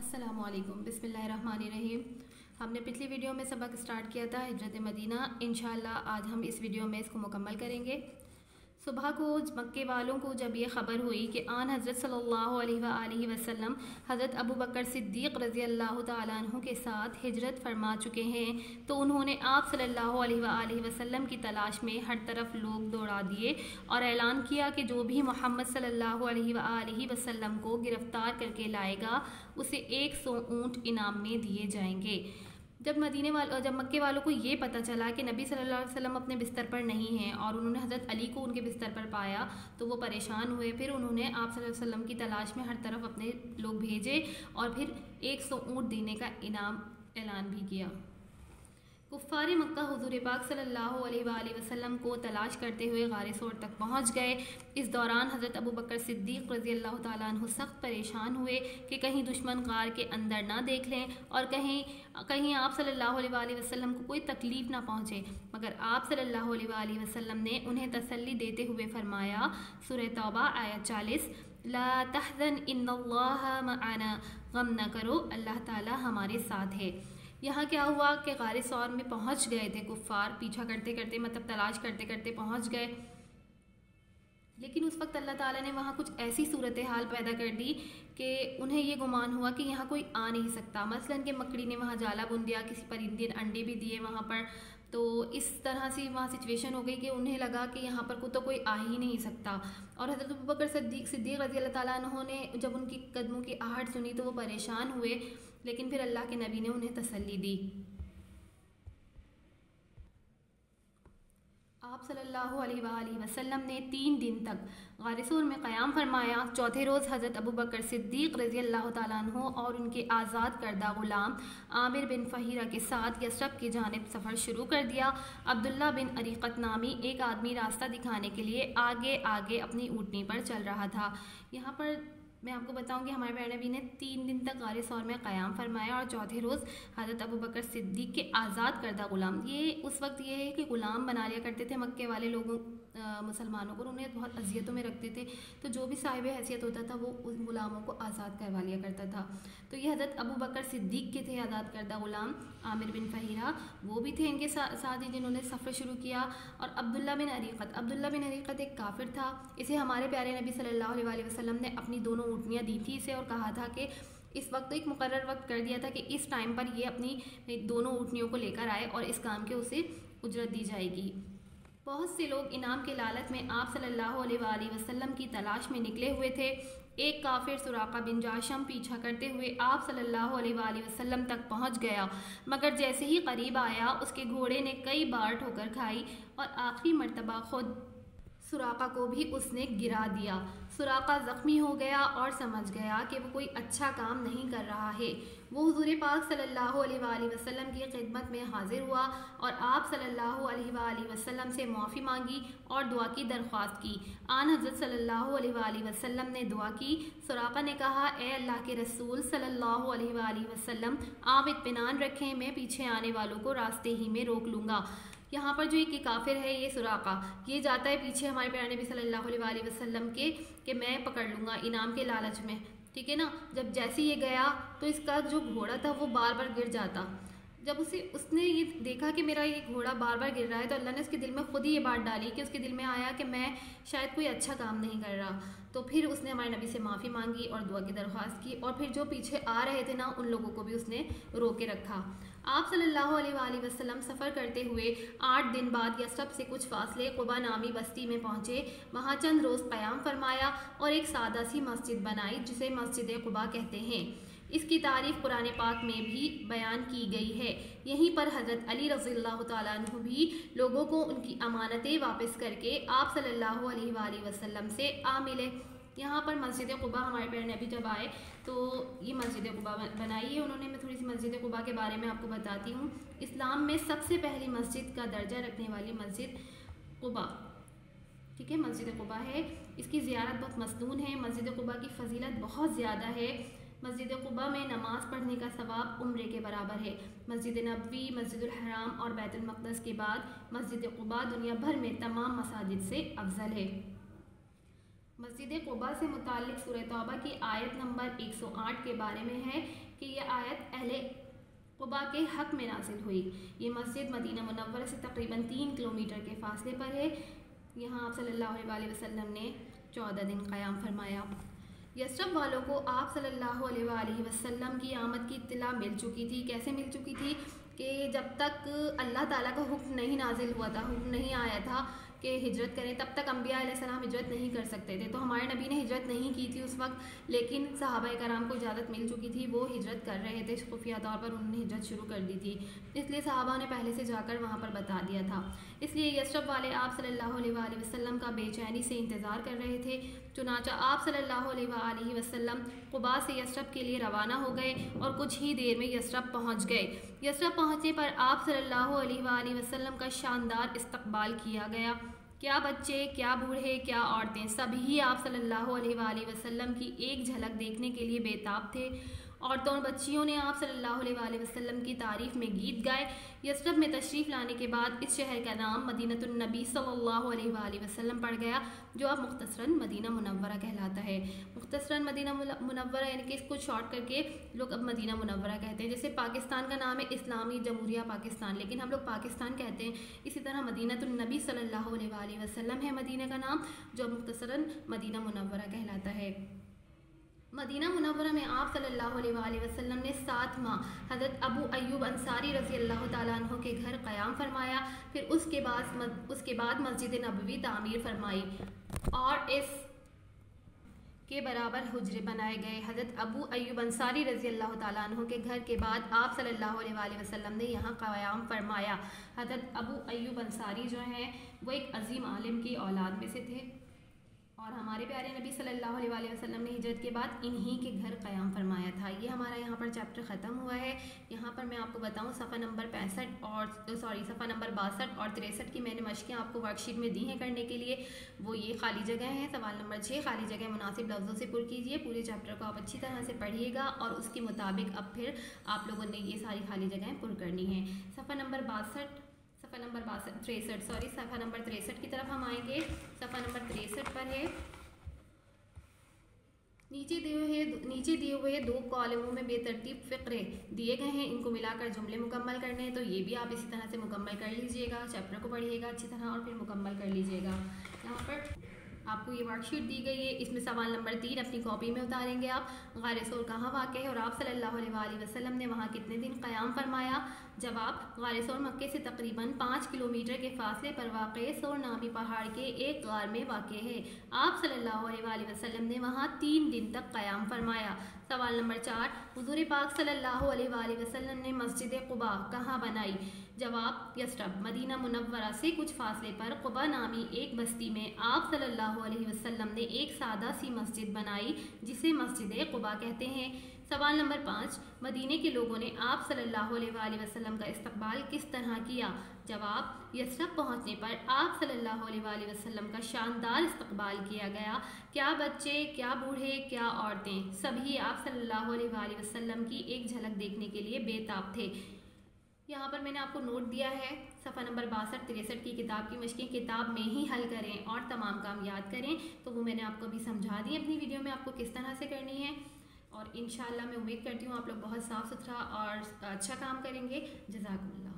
अस्सलामुअलैकुम बिस्मिल्लाहिर्रहमानिर्रहीम। हमने पिछली वीडियो में सबक स्टार्ट किया था हिजरत मदीना। इंशाअल्लाह आज हम इस वीडियो में इसको मुकम्मल करेंगे। सुबह को मक्के वालों को जब ये ख़बर हुई कि आन हज़रत सल्लल्लाहु अलैहि वसल्लम हज़रत अबू बकर सिद्दीक़ रज़ी अल्लाह तआला अन्हु के साथ हिजरत फरमा चुके हैं, तो उन्होंने आप सल्लल्लाहु अलैहि वसल्लम की तलाश में हर तरफ लोग दौड़ा दिए और ऐलान किया कि जो भी मोहम्मद सल्लल्लाहु अलैहि वसल्लम को गिरफ़्तार करके लाएगा उसे 100 ऊँट इनाम में दिए जाएंगे। जब मक्के वालों को ये पता चला कि नबी सल्लल्लाहु अलैहि वसल्लम अपने बिस्तर पर नहीं हैं और उन्होंने हज़रत अली को उनके बिस्तर पर पाया तो वो परेशान हुए। फिर उन्होंने आप सल्लल्लाहु अलैहि वसल्लम की तलाश में हर तरफ अपने लोग भेजे और फिर 100 ऊँट देने का इनाम ऐलान भी किया। कुफ़ार मक्का हुज़ूर पाक सल्लल्लाहु अलैहि वसल्लम को तलाश करते हुए गारे सौर तक पहुँच गए। इस दौरान हज़रत अबू बकर सिद्दीक़ रज़ी अल्लाह तआला अन्हु सख्त परेशान हुए कि कहीं दुश्मन गार के अंदर ना देख लें और कहीं आप सल्लल्लाहु अलैहि वसल्लम को कोई तकलीफ़ ना पहुँचे। मगर आप सल्लल्लाहु अलैहि वसल्लम ने उन्हें तसल्ली देते हुए फरमाया, सूरह तौबा आयत 40, ला तहज़न इन्नल्लाह मअना, गम न करो, अल्लाह ताला हमारे साथ है। यहाँ क्या हुआ कि गारे सौर में पहुँच गए थे कुफ़ार, पीछा करते करते मतलब तलाश करते करते पहुँच गए, लेकिन उस वक्त अल्लाह ताला ने वहाँ कुछ ऐसी सूरत हाल पैदा कर दी कि उन्हें ये गुमान हुआ कि यहाँ कोई आ नहीं सकता। मसलन कि मकड़ी ने वहाँ जाला बुन दिया, किसी परिंदे ने अंडे भी दिए वहाँ पर, तो इस तरह से वहाँ सिचुएशन हो गई कि उन्हें लगा कि यहाँ पर तो कोई आ ही नहीं सकता। और हज़रत अबू बकर सिद्दीक़ रज़ी अल्लाह ताला अन्हु ने जब उनकी कदमों की आहट सुनी तो वो परेशान हुए, लेकिन फिर अल्लाह के नबी ने उन्हें तसल्ली दी। आप सल्लल्लाहु अलैहि वसल्लम ने 3 दिन तक गारे सूर में क़याम फरमाया। चौथे रोज़ हज़रत अबू बकर सिद्दीक़ रज़ी अल्लाह तआला अन्हु और उनके आज़ाद करदा ग़ुलाम आमिर बिन फ़हीरा के साथ यसरब की जानिब सफ़र शुरू कर दिया। अब्दुल्ला बिन अरीक़त नामी एक आदमी रास्ता दिखाने के लिए आगे आगे अपनी ऊँटनी पर चल रहा था। यहाँ पर मैं आपको बताऊं कि हमारे प्यारे नबी ने 3 दिन तक गारे सौर में क़याम फरमाया और चौथे रोज़ हज़रत अबू बकर सिद्दीक़ के आज़ाद करदा ग़ुलाम, ये उस वक्त ये है कि ग़ुलाम बना लिया करते थे मक्के वाले लोगों मुसलमानों को, उन्हें बहुत अजियतों में रखते थे, तो जो भी साहिब हैसियत होता था वो उन ग़ुलामों को आज़ाद करवा लिया करता था। तो ये हज़रत अबू बकर सिद्दीक़ के थे आज़ाद करदा ग़ुलाम आमिर बिन फ़हीरा, वो भी थे इनके साथ ही जिन्होंने सफ़र शुरू किया। और अब्दुल्ला बिन अरीक़त एक काफिर था। इसे हमारे प्यारे नबी सल्लल्लाहु अलैहि वसल्लम ने अपनी दोनों ऊँटनियाँ दी थी इसे और कहा था कि इस वक्त एक मुकर्रर वक्त कर दिया था कि इस टाइम पर ये अपनी दोनों ऊँटनियों को लेकर आए और इस काम के उसे उजरत दी जाएगी। बहुत से लोग इनाम के लालच में आप सल्लल्लाहु अलैहि वसल्लम की तलाश में निकले हुए थे। एक काफिर सुराका बिन जाशम पीछा करते हुए आप सल्लल्लाहु अलैहि वसल्लम तक पहुंच गया, मगर जैसे ही करीब आया उसके घोड़े ने कई बार ठोकर खाई और आखिरी मर्तबा खुद सुराका को भी उसने गिरा दिया। सुराका ज़ख्मी हो गया और समझ गया कि वो कोई अच्छा काम नहीं कर रहा है। वो हुज़ूर पाक सल्लल्लाहु अलैहि वसल्लम की खिदमत में हाजिर हुआ और आप सल्लल्लाहु अलैहि वसल्लम से माफ़ी मांगी और दुआ की दरख्वास्त की। आन हज़रत सल्लल्लाहु अलैहि वसल्लम ने दुआ की। सुराका ने कहा, ए अल्लाह के रसूल सल्लल्लाहु अलैहि वसल्लम, आप इत्मीनान रखें, मैं पीछे आने वालों को रास्ते ही में रोक लूँगा। यहाँ पर जो एक काफिर है ये सुराका, ये जाता है पीछे हमारे प्यारे नबी सल्लल्लाहु अलैहि वसल्लम के कि मैं पकड़ लूँगा इनाम के लालच में, ठीक है ना। जब जैसे ये गया तो इसका जो घोड़ा था वो बार बार गिर जाता। जब उसने ये देखा कि मेरा ये घोड़ा बार बार गिर रहा है तो अल्लाह ने उसके दिल में खुद ही ये बात डाली कि उसके दिल में आया कि मैं शायद कोई अच्छा काम नहीं कर रहा। तो फिर उसने हमारे नबी से माफ़ी मांगी और दुआ की दरख्वास्त की और फिर जो पीछे आ रहे थे ना उन लोगों को भी उसने रोक के रखा। आप सल्लल्लाहु अलैहि वसल्लम सफ़र करते हुए 8 दिन बाद यसरब से कुछ फासले क़ुबा नामी बस्ती में पहुँचे। वहाँ चंद रोज़ क़याम फरमाया और एक सादा सी मस्जिद बनाई जिसे मस्जिद क़ुबा कहते हैं। इसकी तारीफ़ कुरान पाक में भी बयान की गई है। यहीं पर हज़रत अली रज़ियल्लाहु ताला अन्हु भी लोगों को उनकी अमानतें वापस करके आप सल्लल्लाहु अलैहि वसल्लम से आ मिले। यहाँ पर मस्जिद क़ुबा हमारे प्यारे नबी जब आए तो ये मस्जिद क़ुबा बनाई है उन्होंने। मैं थोड़ी सी मस्जिद क़ुबा के बारे में आपको बताती हूँ। इस्लाम में सबसे पहली मस्जिद का दर्जा रखने वाली मस्जिद क़ुबा, ठीक है, मस्जिद क़ुबा है। इसकी ज़ियारत बहुत मसनून है। मस्जिद क़ुबा की फ़जीलत बहुत ज़्यादा है। मस्जिद क़ुबा में नमाज़ पढ़ने का सवाब उम्रे के बराबर है। मस्जिद नबवी, मस्जिदुल हराम और बैतुल मक़दस के बाद मस्जिद क़ुबा दुनिया भर में तमाम मसाजिद से अफजल है। मस्जिद क़ुबा से मुताल्लिक़ सूरह तौबा की आयत नंबर 108 के बारे में है कि यह आयत अहले क़ुबा के हक़ में नाज़िल हुई। ये मस्जिद मदीना मुनव्वरा से तकरीबन 3 किलोमीटर के फासले पर है। यहाँ आप सल्लल्लाहु अलैहि वसल्लम ने 14 दिन क़याम फरमाया। यस्रब वालों को आप सल्लल्लाहु अलैहि वसल्लम की आमद की इत्तला मिल चुकी थी। कैसे मिल चुकी थी कि जब तक अल्लाह ताला का हुक्म नहीं नाजिल हुआ था, हुक्म नहीं आया था कि हिजरत करें, तब तक अम्बिया अलैहिस्सलाम हिजरत नहीं कर सकते थे। तो हमारे नबी ने हिजरत नहीं की थी उस वक्त, लेकिन सहाबा कराम को इजाज़त मिल चुकी थी, वो हिजरत कर रहे थे। खुफिया तौर पर उन्होंने हिजरत शुरू कर दी थी, इसलिए सहाबा ने पहले से जाकर वहाँ पर बता दिया था। इसलिए यस्रब वाले आप सल्लल्लाहु अलैहि वसल्लम का बेचैनी से इंतज़ार कर रहे थे। चुनांचा आप सल्लल्लाहु अलैहि वसल्लम क़ुबा से यस्रब के लिए रवाना हो गए और कुछ ही देर में यस्रब पहुँच गए। यस्रब पहुँचने पर आप सल्लल्लाहु अलैहि वसल्लम का शानदार इस्तकबाल किया गया। क्या बच्चे, क्या बूढ़े, क्या औरतें, सभी आप सल्लल्लाहु अलैहि वसल्लम की एक झलक देखने के लिए बेताब थे। औरतों और बच्चियों ने आप सल्लल्लाहु अलैहि वसल्लम की तारीफ़ में गीत गाए। यस्रब में तशरीफ़ लाने के बाद इस शहर का नाम मदीनतुन नबी सल्लल्लाहु अलैहि वसल्लम पड़ गया, जो अब मुख्तसरन मदीना मुनव्वरा कहलाता है। मुख्तसरन मदीना मुनव्वरा यानी कि इसको शॉर्ट करके लोग अब मदीना मुनव्वरा कहते हैं। जैसे पाकिस्तान का नाम है इस्लामी जमहूरिया पाकिस्तान, लेकिन हम लोग पाकिस्तान कहते हैं। इसी तरह मदीनतुन नबी सल्लल्लाहु अलैहि वसल्लम है मदीना का नाम, जो मुख्तसरन मदीना मुनव्वरा कहलाता है। मदीना मुनव्वरा में आप सल्लल्लाहु अलैहि वसल्लम ने 7 माह हज़रत अबू अय्यूब अंसारी रज़ी अल्लाह ताला अन्हु के घर क़याम फरमाया। फिर उसके बाद मस्जिद नबवी तामीर फरमाई और इस के बराबर हुजरे बनाए गए। हज़रत अबू अय्यूब अंसारी रज़ी अल्लाह ताला अन्हु के घर के बाद आप सल्लल्लाहु अलैहि वसल्लम ने यहाँ क़याम फरमाया। हज़रत अबू अय्यूब अंसारी जो हैं वो एक अजीम आलिम की औलाद में से थे और हमारे प्यारे नबी सल्लल्लाहु अलैहि वसल्लम ने हिजरत के बाद इन्हीं के घर क़याम फरमाया था। ये हमारा यहाँ पर चैप्टर ख़त्म हुआ है। यहाँ पर मैं आपको बताऊँ सफ़ा नंबर 62 और 63 की मैंने मशक़ें आपको वर्कशीट में दी हैं करने के लिए। वो ये खाली जगह हैं। सवाल नंबर 6 खाली जगह मुनासिब लफ्ज़ों से पुर कीजिए। पूरे चैप्टर को आप अच्छी तरह से पढ़िएगा और उसके मुताबिक अब फिर आप लोगों ने ये सारी खाली जगहें पुर करनी हैं। सफ़ा नंबर 63 की तरफ हम आएंगे। सफ़ा नंबर 63 पर है। नीचे दिए हुए 2 कॉलमों में बेतरतीब फ़िक्रे दिए गए हैं, इनको मिलाकर जुमले मुकम्मल करने हैं। तो ये भी आप इसी तरह से मुकम्मल कर लीजिएगा, चैप्टर को पढ़िएगा अच्छी तरह और फिर मुकम्मल कर लीजिएगा। यहाँ पर आपको ये वर्कशीट दी गई है, इसमें सवाल नंबर 3 अपनी कॉपी में उतारेंगे आप। गार सौर कहाँ वाक़ है और आप सल्लल्लाहु अलैहि वसल्लम ने वहाँ कितने दिन क़याम फरमाया? जवाब, गार सौर मक्के से तकरीबन 5 किलोमीटर के फासले पर वाक़ सौर नामी पहाड़ के एक गार में वाक़ है। आप सल्लल्लाहु अलैहि वसल्लम ने वहाँ 3 दिन तक क़याम फरमाया। सवाल नंबर 4, हुज़ूर पाक सल्लल्लाहु अलैहि वसल्लम ने मस्जिद क़ुबा कहाँ बनाई? जवाब, यस्रब मदीना मुनव्वरा से कुछ फासले पर क़ुबा नामी एक बस्ती में आप सल्लल्लाहु अलैहि वसल्लम ने एक सादा सी मस्जिद बनाई जिसे मस्जिद क़ुबा कहते हैं। सवाल नंबर 5, मदीने के लोगों ने आप सल्लल्लाहु अलैहि वसल्लम का इस्तकबाल किस तरह किया? जवाब, यस्रब पहुँचने पर आप सल्लल्लाहु अलैहि वसल्लम का शानदार इस्तकबाल किया गया। क्या बच्चे, क्या बूढ़े, क्या औरतें, सभी आप सल्लल्लाहु अलैहि वसल्लम की एक झलक देखने के लिए बेताब थे। यहाँ पर मैंने आपको नोट दिया है, सफ़ा नंबर 62-63 की किताब की मशक़ें किताब में ही हल करें और तमाम काम याद करें। तो वो मैंने आपको अभी समझा दी अपनी वीडियो में आपको किस तरह से करनी है और इंशाअल्लाह मैं उम्मीद करती हूँ आप लोग बहुत साफ़ सुथरा और अच्छा काम करेंगे। जज़ाकुमुल्लाह।